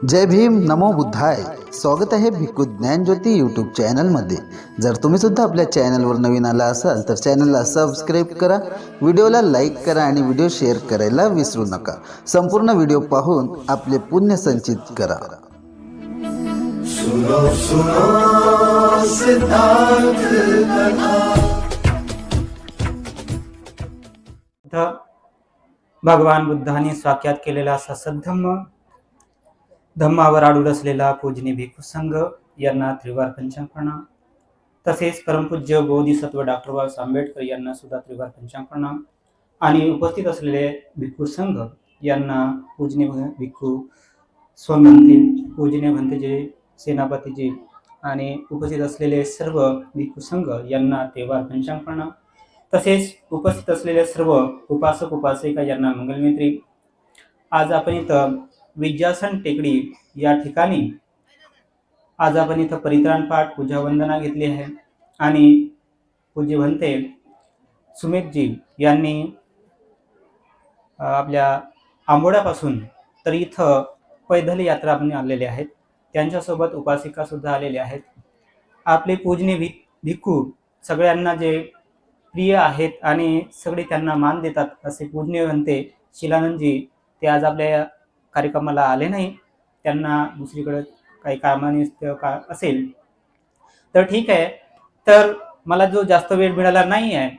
जय भीम, नमो बुद्धाय. स्वागत आहे भिक्खू ज्ञानज्योती यूट्यूब चॅनलमध्ये. जर तुम्ही सुद्धा आपल्या चॅनलवर नवीन आला असाल तर चॅनलला सबस्क्राईब करा, व्हिडिओला लाईक करा आणि व्हिडिओ शेअर करायला विसरू नका. संपूर्ण व्हिडिओ पाहून आपले पुण्य संचित करा. सुनो सुनो सिद्धार्थ कथा. भगवान बुद्धांनी स्वाख्यात केलेला असा सद्धम्म, धम्मावर आडूळ असलेला पूजनीय भिक्खू संघ यांना त्रिवार पंचांग प्रणाम. तसेच परमपूज्य बोधिसत्व डॉक्टर बाबासाहेब आंबेडकर यांना सुद्धा त्रिवार पंचांग प्रणाम. आणि उपस्थित असलेले भिक्खू संघ यांना पूजनीय भिक्खू स्वमंती, पूजनीय भंतेजी, सेनापतीजी आणि उपस्थित असलेले सर्व भिक्खू संघ यांना त्रिवार पंचांग प्रणाम. तसेच उपस्थित असलेले सर्व उपासक उपासिका यांना मंगलमैत्री. आज आपण इथं विद्यासन टेकडी या ठिकाणी आज आपण इथं परित्राण पाठ, पूजा वंदना घेतली आहे. आणि पूज्य भंते सुमितजी यांनी आपल्या आंबोड्यापासून तर इथं पैदल यात्रा आपण आलेले आहेत. त्यांच्यासोबत उपासिका सुद्धा आलेले आहेत. आपले पूजनीय भिक्खू सगळ्यांना जे प्रिय आहेत आणि सगळे त्यांना मान देतात असे पूजनीय भंते शिलानंदजी ते आज आपल्या कार्यक्रमाला आले नाही. त्यांना दुसरीकडे काही कामानिमित्त का असेल तर ठीक आहे. तर मला जो जास्त वेळ मिळाला नाही आहे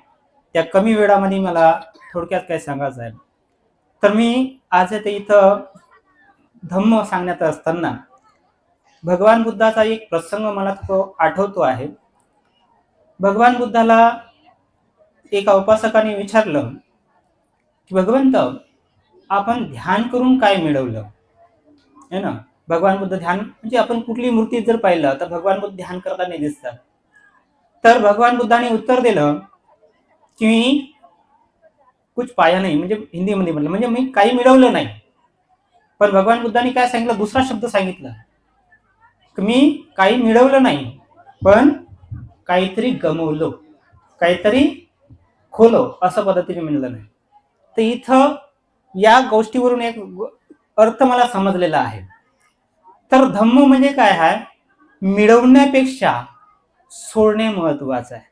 त्या कमी वेळामध्ये मला थोडक्यात काय सांगायचं आहे. तर मी आज ते इथं धम्म सांगण्यात असताना भगवान बुद्धाचा एक प्रसंग मला तो आठवतो आहे. भगवान बुद्धाला एका उपासकाने विचारलं की भगवंत, आपण ध्यान करून काय मिळवलं है ना. भगवान बुद्ध ध्यान म्हणजे आपण कुठली मूर्ती जर पाहिलं तर भगवान बुद्ध ध्यान करताना दिसतात. तर भगवान बुद्धाने उत्तर दिलं की मी कुछ पाया नाही, म्हणजे हिंदीमध्ये म्हटलं म्हणजे मी काही मिळवलं नाही. पण भगवान बुद्धाने काय सांगितलं, दुसरा शब्द सांगितला की मी काही मिळवलं नाही पण काहीतरी गमवलं, काहीतरी खोलो, असं पद्धतीने म्हणलं नाही. तर इथं या गोष्टीवरून एक अर्थ मला समजलेला आहे. तर धम्म म्हणजे काय आहे, मिळवण्यापेक्षा सोडणे महत्वाचं आहे.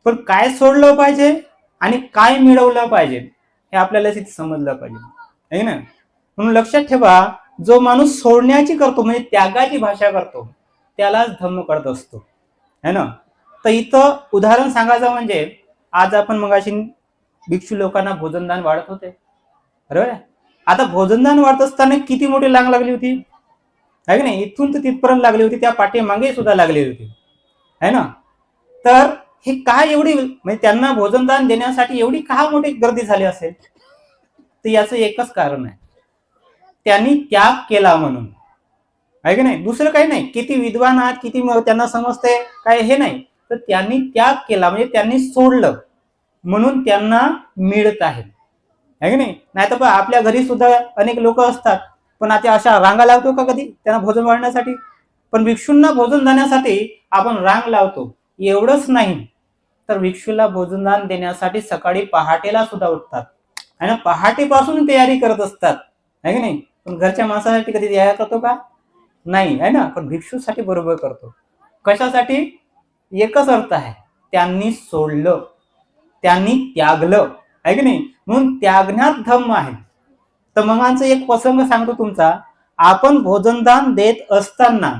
पण काय सोडलं पाहिजे आणि काय मिळवलं पाहिजे हे आपल्याला इथे समजलं पाहिजे आहे ना. म्हणून लक्षात ठेवा, जो माणूस सोडण्याची करतो म्हणजे त्यागाची भाषा करतो त्यालाच धम्म करत असतो है ना. तर इथं उदाहरण सांगायचं म्हणजे आज आपण मगाशी भिक्षू लोकांना भोजनदान वाढत होते बरोबर. आता भोजनदान वाढत असताना किती मोठी लांग लागली होती है की नाही. इथून तर तिथपर्यंत लागली होती, त्या पाठीमागे सुद्धा लागली होती है ना. तर हे काय एवढी म्हणजे त्यांना भोजनदान देण्यासाठी एवढी का मोठी गर्दी झाली असेल. तर याचं एकच कारण आहे, त्यांनी त्याग केला म्हणून आहे की नाही. दुसरं काही नाही. किती विद्वान आहात, किती त्यांना समजते काय हे नाही. तर त्यांनी त्याग केला म्हणजे त्यांनी सोडलं म्हणून त्यांना मिळत आहे की नाही. नाही तर आपल्या घरी सुद्धा अनेक लोक असतात पण आता अशा रांगा लावतो का कधी त्यांना भोजन वाढण्यासाठी. पण भिक्षूंना भोजन देण्यासाठी आपण रांग लावतो. एवढंच नाही तर भिक्षूला भोजनदान देण्यासाठी सकाळी पहाटेला सुद्धा उठतात आणि पहाटेपासून तयारी करत असतात आहे की नाही. पण घरच्या माणसासाठी कधी तयार करतो का नाही आहे ना. पण भिक्षूसाठी बरोबर करतो. कशासाठी, एकच अर्थ आहे, त्यांनी सोडलं, त्यांनी त्यागलं आहे की नाही. म्हणून त्यागण्यात धम्म आहे. तर मगांचा एक प्रसंग सांगतो तुमचा. आपण भोजनदान देत असताना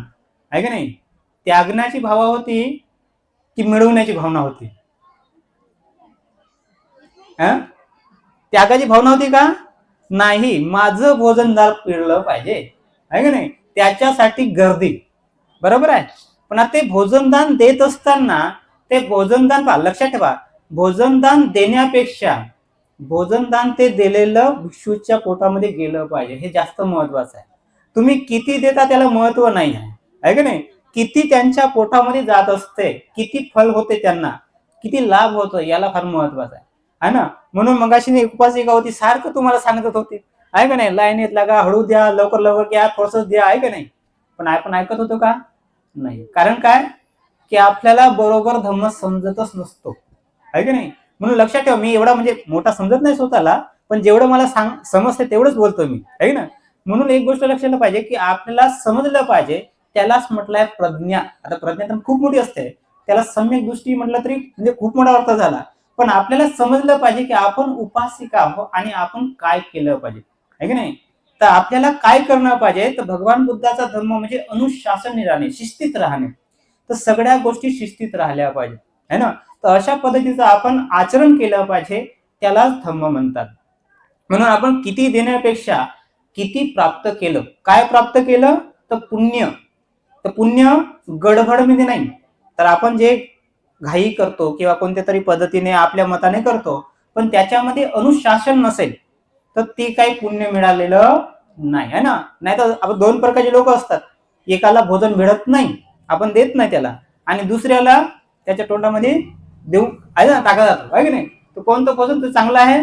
आहे की नाही त्यागण्याची भावना होती की मिळवण्याची भावना होती. त्यागाची भावना होती का नाही, माझं भोजनदान पिळलं पाहिजे आहे की नाही, त्याच्यासाठी गर्दी बरोबर आहे. पण आता ते भोजनदान देत असताना ते भोजनदान लक्षात ठेवा, भोजनदान देण्यापेक्षा भोजनदान ते दिलेलं भिक्षूच्या पोटामध्ये गेलं पाहिजे हे जास्त महत्वाचं आहे. तुम्ही किती देता त्याला महत्व नाही आहे की नाही. किती त्यांच्या पोटामध्ये जात असते, किती फल होते, त्यांना किती लाभ होतो याला फार महत्वाचं आहे ना. म्हणून मगाशी एक उपासिका होती, सारखं तुम्हाला सांगत होती आहे का नाही, लाईनीत लागा, हळू द्या, लवकर लवकर घ्या, थोडंसं द्या आहे का नाही. पण आपण ऐकत होतो का नाही. कारण काय की आपल्याला बरोबर धम्म समजतच नसतो आहे की नाही. म्हणून लक्षात ठेवा, मी एवढा म्हणजे मोठा समजत नाही स्वतःला, पण जेवढं मला समजते तेवढंच बोलतो मी आहे ना. म्हणून एक गोष्ट लक्षात पाहिजे की आपल्याला समजलं पाहिजे, त्यालाच म्हटलंय प्रज्ञा. आता प्रज्ञा तर खूप मोठी असते, त्याला सम्यक दृष्टी म्हटलं तरी म्हणजे खूप मोठा अर्थ झाला. पण आपल्याला समजलं पाहिजे की आपण उपासिका आहोत आणि आपण काय केलं पाहिजे, आहे की नाही. तर आपल्याला काय करणं पाहिजे, तर भगवान बुद्धाचा धर्म म्हणजे अनुशासन राहणे, शिस्तीत राहणे. तर सगळ्या गोष्टी शिस्तीत राहिल्या पाहिजे, है ना. तर अशा पद्धतीचं आपण आचरण केलं पाहिजे, त्यालाच धम्म म्हणतात. म्हणून आपण किती देण्यापेक्षा किती प्राप्त केलं, काय प्राप्त केलं, तर पुण्य. तर पुण्य गडबडमध्ये नाही. तर आपण जे घाई करतो किंवा कोणत्या तरी पद्धतीने आपल्या मताने करतो, पण त्याच्यामध्ये अनुशासन नसेल तर ते काही पुण्य मिळालेलं नाही, है ना. नाही तर आपण दोन प्रकारचे लोक असतात, एकाला भोजन मिळत नाही, आपण देत नाही त्याला, आणि दुसऱ्याला त्याच्या तोंडामध्ये देऊ आहे ना टाका जातो, आहे की नाही. तर कोणतं भोजन तर चांगलं आहे,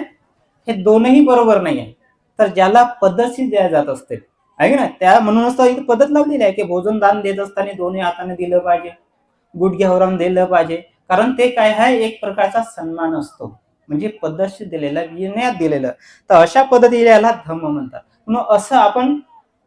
हे दोनही बरोबर नाही आहे. तर ज्याला पद्धतशीर द्यायला जात असते, आहे की नाही, त्या म्हणूनच तर इथे पद्धत लावलेली आहे की भोजन दान देत असताना दोन्ही हाताने दिलं पाहिजे, गुडघ्यावरून दिलं पाहिजे. कारण ते काय आहे, एक प्रकारचा सन्मान असतो, म्हणजे पद्धतशीर दिलेलं, विनयात दिलेलं. तर अशा पद्धतीने याला धम्म म्हणतात. म्हणून असं आपण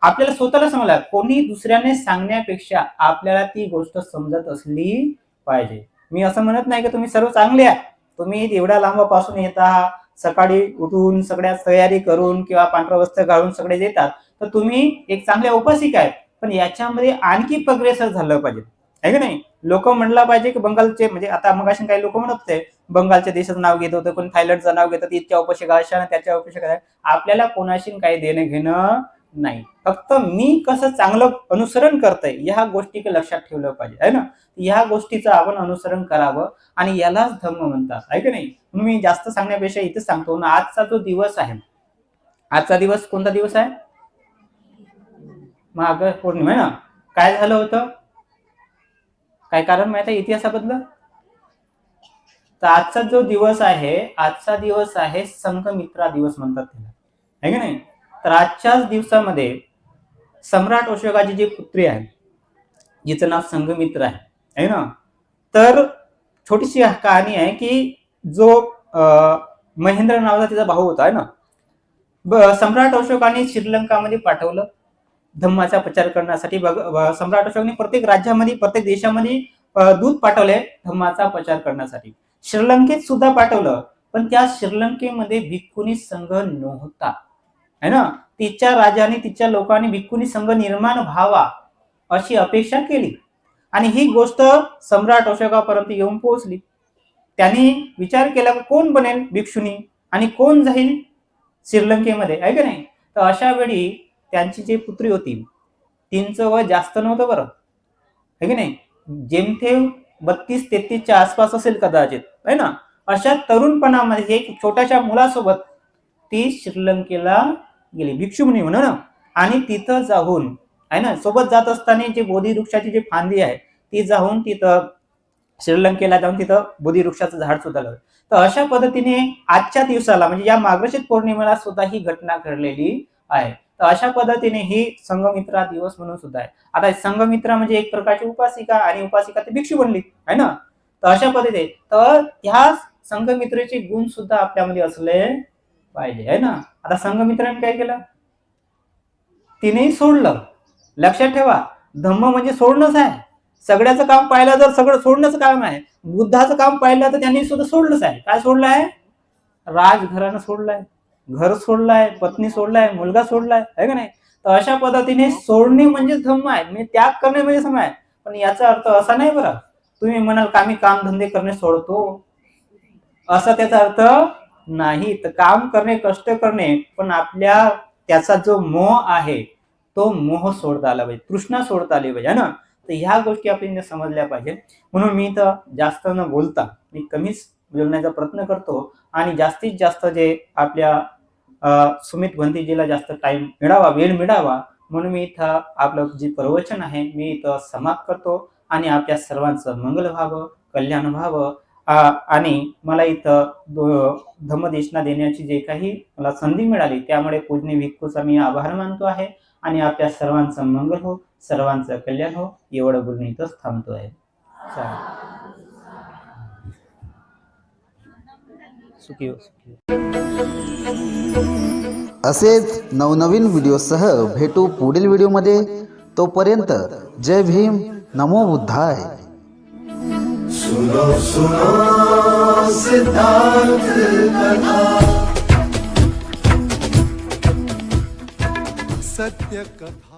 आपल्याला स्वतःला समजला, कोणी दुसऱ्याने सांगण्यापेक्षा आपल्याला ती गोष्ट समजत असली पाहिजे. मी असं म्हणत नाही की तुम्ही सर्व चांगले आहात, तुम्ही एवढ्या लांबापासून येता, सकाळी उठून सगळ्या तयारी करून किंवा पांढरं वस्त्र घालून सगळे येतात, तर तुम्ही एक चांगल्या उपासिका आहेत. पण याच्यामध्ये आणखी प्रोग्रेस झालं पाहिजे, आहे की नाही. लोक म्हणला पाहिजे की बंगालचे, म्हणजे आता मगाशी काही लोक म्हणत होते बंगालच्या देशाचं नाव घेत होतं, कोणी थायलंडचं नाव घेत होतं, इतक्या उपासिका अशा त्याच्या उपासिका. आपल्याला कोणाशी काही देणं घेणं नाही, फक्त मी कसं चांगलं अनुसरण करतंय ह्या गोष्टी लक्षात ठेवलं पाहिजे, आहे ना. ह्या गोष्टीचं आपण अनुसरण करावं आणि यालाच धम्म म्हणतात, आहे की नाही. म्हणून मी जास्त सांगण्यापेक्षा इथेच सांगतो ना, आजचा जो दिवस आहे, आजचा दिवस कोणता दिवस आहे, माघ पौर्णिमा आहे ना. काय झालं होतं, काय कारण माहित आहे इतिहासाबद्दल. तर आजचा जो दिवस आहे, आजचा दिवस आहे संघमित्रा दिवस म्हणतात त्याला, आहे की नाही. तर आजच्याच दिवसामध्ये सम्राट अशोकाची जी पुत्री आहे, जिचं नाव संघमित्रा आहे ना. तर छोटीशी कहाणी आहे की जो महेंद्र नावाचा तिचा भाऊ होता, आहे ना. सम्राट अशोकाने श्रीलंकामध्ये पाठवलं धम्माचा प्रचार करण्यासाठी. सम्राट अशोकने प्रत्येक राज्यामध्ये, प्रत्येक देशामध्ये दूत पाठवले धम्माचा प्रचार करण्यासाठी. श्रीलंकेत सुद्धा पाठवलं, पण त्या श्रीलंकेमध्ये भिक्खुनी संघ नव्हता, है ना. तिच्या राजाने, तिच्या लोकांनी भिक्खुनी संघ निर्माण व्हावा अशी अपेक्षा केली, आणि ही गोष्ट सम्राट अशोकापर्यंत येऊन पोहोचली. त्यांनी विचार केला की कोण बनेल भिक्षुनी आणि कोण जाईल श्रीलंकेमध्ये, आहे की नाही. तर अशा वेळी त्यांची जी पुत्री होती, तिचं वय जास्त नव्हतं बरं, आहे की नाही. जेमथेम 32-33च्या आसपास असेल कदाचित, आहे ना. अशा तरुणपणामध्ये एक छोट्याशा मुलासोबत ती श्रीलंकेला गेली भिक्षू म्हणून ना. आणि तिथं जाऊन, आहे ना, सोबत जात असताना जे बोधी वृक्षाची जी फांदी आहे ती जाऊन तिथं श्रीलंकेला जाऊन तिथं बोधी वृक्षाचं झाड सुद्धा लावलं. तर अशा पद्धतीने आजच्या दिवसाला म्हणजे या मार्गशीर्ष पौर्णिमेला सुद्धा ही घटना घडलेली आहे. तर अशा पद्धतीने ही संघमित्रा दिवस म्हणून सुद्धा आहे. आता संघमित्रा म्हणजे एक प्रकारची उपासिका, आणि उपासिका ती भिक्षू बनली, आहे ना. तर अशा पद्धतीने तर ह्या संघमित्रेचे गुण सुद्धा आपल्यामध्ये असले पाहिजे, आहे ना. आता संघमित्राने काय केलं, तिने सोडलं. लक्षात ठेवा, धम्म म्हणजे सोडणंच आहे. सगळ्याचं काम पाहिलं जर सगळं सोडण्याचं काम आहे. बुद्धाचं काम पाहिलं तर त्यांनी सुद्धा सोडलंच आहे. काय सोडलं आहे, राजघराणं सोडलंय, घर सोडलाय, पत्नी सोडलाय, मुलगा सोडलाय, आहे का नाही. तर अशा पद्धतीने सोडणे म्हणजे धम्म आहे, म्हणजे त्याग करणे म्हणजे सम आहे. पण याचा अर्थ असा नाही बरं, तुम्ही म्हणाल का मी काम धंदे करणे सोडतो, असा त्याचा अर्थ नाही. तर काम करणे, कष्ट करणे, पण आपल्या त्याचा जो मोह आहे तो मोह सोडता आला पाहिजे, तृष्णा सोडता आली पाहिजे, है ना. तर ह्या गोष्टी आपल्याला समजल्या पाहिजे. म्हणून मी तर जास्त न बोलता मी कमीच बोलण्याचा प्रयत्न करतो, आणि जास्तीत जास्त जे आपल्या सुमित भंतीजीला जास्त टाइम मिळावा, वेळ मिळावा, म्हणून मी इथं आपलं जे प्रवचन आहे मी इथं समाप्त करतो. आणि आपल्या सर्वांचं मंगल व्हावं, कल्याण व्हावं. आणि मला इथं धम्मदेशना देण्याची जे काही मला संधी मिळाली त्यामुळे पूजनीय भिक्खूचा मी आभार मानतो आहे. आणि आपल्या सर्वांचं मंगल हो, सर्वांचं कल्याण हो, एवढं बोलून इथंच थांबतो आहे. सुखी हो सुखी हो. असेच नवनवीन व्हिडिओसह भेटू पुढील व्हिडिओमध्ये. तोपर्यंत जय भीम, नमो बुद्धाय. सुनो सुनो सिद्धार्थ कथा, सत्य कथा.